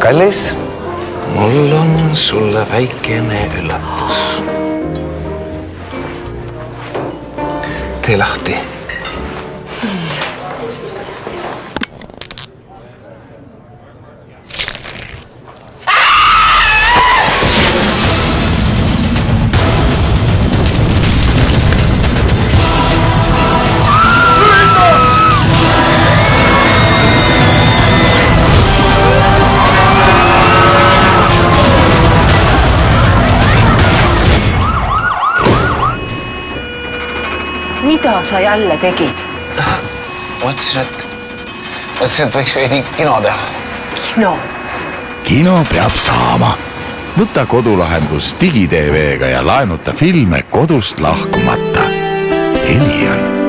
kallis, mul on sulle väikene üllatus. Tee lahti. Mida sa jälle tegid? Mõtlesin, et võiks veidi kino teha. Kino? Kino peab saama. Võta kodulahendus DigiTV-ga ja laenuta filme kodust lahkumata. Elion.